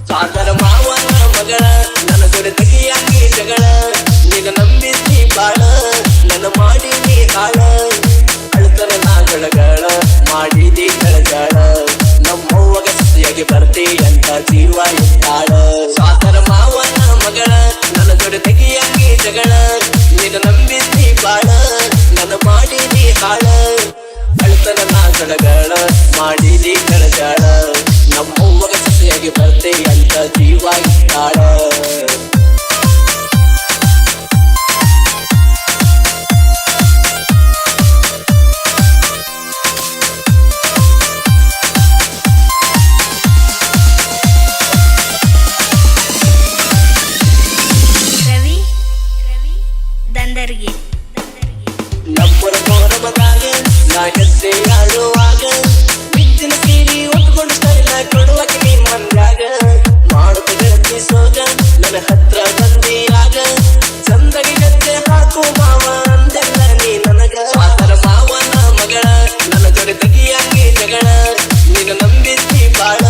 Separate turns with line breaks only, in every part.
ಸಾದರ ಮಾವನ ಮಗಳ ನನ್ನ ಜೊತೆ ತೆಗಿಯಾಗಿ ಜಗಳ ನಿನ್ನ ನಂಬಿಸಿ ಬಾಳ ನನ್ನ ಮಾಡಿ ನೀ ಹಾಳ ಅಳ್ತನ ನಾಗಳಗಳ ಮಾಡಿದಿ ಕಳಗಳ ನಮ್ಮವ್ವಗ ಸಸಿಯಾಗಿ ಬರ್ತಿ ಅಂತ ಜೀವ ಇದ್ದಾಳ ಸಾದರ ಮಾವನ ಮಗಳ ನನ್ನ ಜೊತೆ ತೆಗಿಯಾಗಿ ಜಗಳ ನಿನ್ನ ನಂಬಿಸಿ ಬಾಳ ನನ್ನ ಮಾಡಿ ನೀ ಹಾಳ ಅಳ್ತನ ನಾಗಳಗಳ ಮಾಡಿದಿ ಕಳಗಳ ನಮ್ಮವ್ವಗ ಸಸಿಯಾಗಿ ಬರ್ತೆ ಅಂತ ಜೀವ ಇದ್ದಾಳ
ರವಿ ದಂದರ್ಗಿ
ನಮ್ಮರ ಮೋರಮದಾಗ ನಾ ಹೆಜ್ಜೆ ಆಡುವಾಗ ಬಿದ್ದಿನ ಸೀರಿ ಒಟ್ಕೊಂಡು ಸ್ಟೈಲ ಕೊಡುವಕ್ಕೆ ನೀ ಮಂದ್ಯಾಗ ಮಾಡುತ್ತ ಗೆಳತಿ ಸೋಗ ನನ್ನ ಹತ್ರ ಬಂದಿಯಾಗ ಚಂದಗೆ ಹೆಜ್ಜೆ ಹಾಕು ಮಾವ ಅಂದೆಲ್ಲ ನೀ ನನಗ ಸಾದರ ಮಾವನ ಮಗಳ ನನ್ನ ಜೊತೆ ತೆಗಿಯಾಗಿ ಜಗಳ ನಿನ್ನ ನಂಬಿಸಿ ಬಾಳ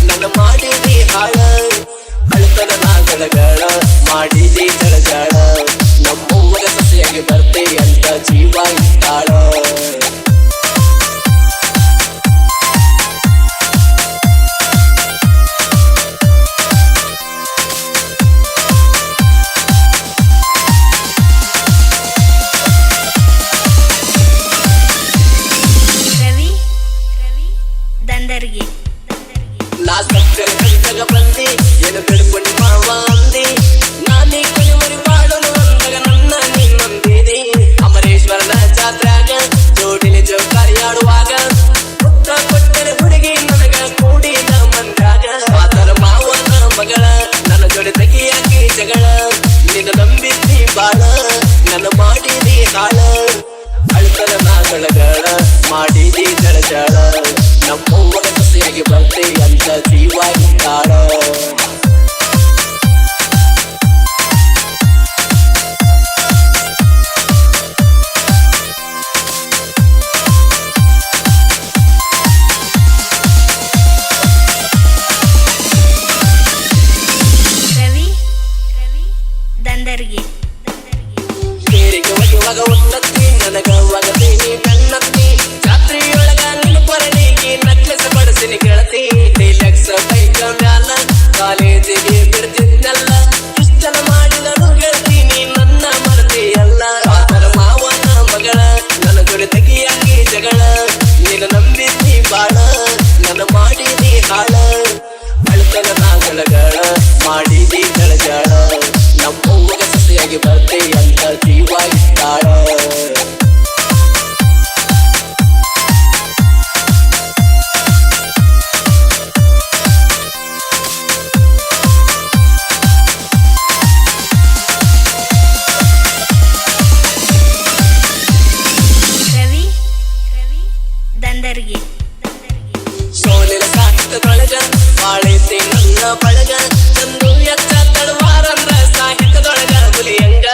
ನನ್ನ ಮಾಡಿದಿ ಹಾಳ ಅಳ್ತನ ನಾಗಳಗಳ ಮಾಡಿದಿ ಜಳಜಾಳ ನಮ್ಮವ್ವಗ ಸಸಿಯಾಗಿ ಬರ್ತೆ ಅಂತ ಜೀವ ಇದ್ದಾಳ
ರವಿ ದಂದರ್ಗಿ
ನಾ ಸಕ್ಕರೆ ಕಲಿತಾಗ ಬಂದಿ ಏನು ಬೆಳ್ಕೊಂಡು ಮಾವ ಅಂದಿ ನಾನೇ ಕೊನೆವರಿ ಬಾಳನು ಅಂದಾಗ ನನ್ನ ನೀ ನಂಬಿದಿ ಅಮರೇಶ್ವರನ ಜಾತ್ರ್ಯಾಗ ಜೋಡಿಲಿ ಜೋಕಾರಿ ಆಡುವಾಗ ಉತ್ತರ ಕೊಟ್ಟರೆ ಹುಡುಗಿ ನನಗ ಕೂಡಿದ ಮಂದ್ಯಾಗ ಸಾದರ ಮಾವನ ಮಗಳ ನನ್ನ ಜೋಡಿ ತೆಗಿಯಾಗಿ ಜಗಳ ನಿನ್ನ ನಂಬಿಸಿ ಬಾಳ ನನ್ನ ಮಾಡಿದಿ ಹಾಳ ಅಳ್ತನ ನಾಗಳಗಳ ಮಾಡಿದಿ ಜಳಜಾಳ ನಮ್ಮವ್ವಗ ಸಸಿಯಾಗಿ ಬರ್ತೆ ಅಂತ ಜೀವ ಇದ್ದಾಳ
ರವಿ ದಂದರ್ಗಿ
ಬೇರಿಗೆ ಒಯ್ಯುವಾಗ ಉನ್ನತಿ ನನಗ ಒಗತೀನಿ ಬೆನ್ನತ್ತಿ ಜಾತ್ರೆಯೊಳಗ ನಿನ್ನ ಕೊರಳಿಗೆ ನಕ್ಲೆಸ್ ಬಡಿಸಿನಿ ಗೆಳತಿ ಡಿಲೆಕ್ಸ್ ಬೈಕ್ ಮ್ಯಾಲ ಕಾಲೇಜಿಗೆ ಬಿಡ್ತಿದ್ನಲ್ಲ ಇಷ್ಟೆಲ್ಲ ಮಾಡಿದಳು ಗೆಳತಿ ನೀ ನನ್ನ ಮರತಿಯಲ್ಲ ಸಾದರ ಮಾವನ ಮಗಳ ನನ್ನ ಜೊತೆ ತೆಗಿಯಾಗಿ ಜಗಳ ನಿನ್ನ ನಂಬಿಸಿ ಬಾಳ ನನ್ನ ಮಾಡಿದಿ ಹಾಳ ಅಳ್ತನ ನಾಗಳಗಳ ಮಾಡಿದಿ ಜಳಜಾಳ ನಮ್ಮವ್ವಗ ಸಸಿಯಾಗಿ ಬರ್ತೆ ಅಂತ ಜೀವ ಇದ್ದಾಳ
ರವಿ ದಂದರ್ಗಿ
ಸೋಲಿನ ಸಾಹಿತ್ಯದೊಳಗ ಬಾಳೈತಿ ನನ್ನ ಬಳಗ ಚಂದು ಎಚ್ಚ ತಳವಾರಂದ್ರ ಸಾಹಿತ್ಯದೊಳಗ ಹುಲಿಯಂಗ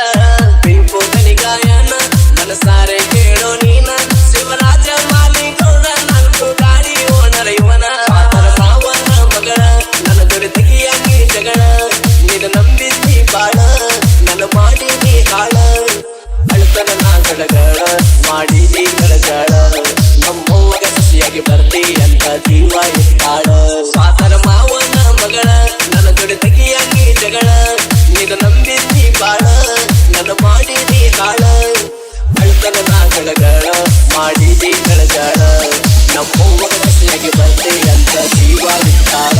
ಪಿಂಪು ಗಾಯನ ಮನಸಾರೆ ಕೇಳೋ ನೀನ ಶಿವರಾಜ ಮಾಲಿಗೌಡ ನಾಲ್ಕು ಗಾಡಿ ಓನರ ಇವನ ಸಾದರ ಮಾವನ ಮಗಳ ನನ್ನ ಜೊತೆ ತೆಗಿಯಾಗಿ ಜಗಳ ನಿನ್ನ ನಂಬಿಸಿ ಬಾಳ ನನ್ನ ಮಾಡಿದಿ ಹಾಳ ಅಳ್ತನ ನಾಗಳಗಳ ಮಾಡಿದಿ ಕಳಜಾಳ ನಮ್ಮವ್ವಗ ಸಸಿಯಾಗಿ ಬರ್ತಿ ಅಂತ ಜೀವ ಇದ್ದಾಳ ಸಾದರ ಮಾವನ ಮಗಳ ನನ್ನ ಜೊತೆ ತೆಗಿಯಾಗಿ ಜಗಳ ನಿನ್ನ ನಂಬಿಸಿ ಬಾಳ ನನ್ನ ಮಾಡಿದಿ ಹಾಳ ಅಳ್ತನ ನಾಗಳಗಳ ಮಾಡಿದಿ ಕಳಜಾಳ ನಮ್ಮವ್ವಗ ಸಸಿಯಾಗಿ ಬರ್ತಿ ಅಂತ ಜೀವ ಇದ್ದಾಳ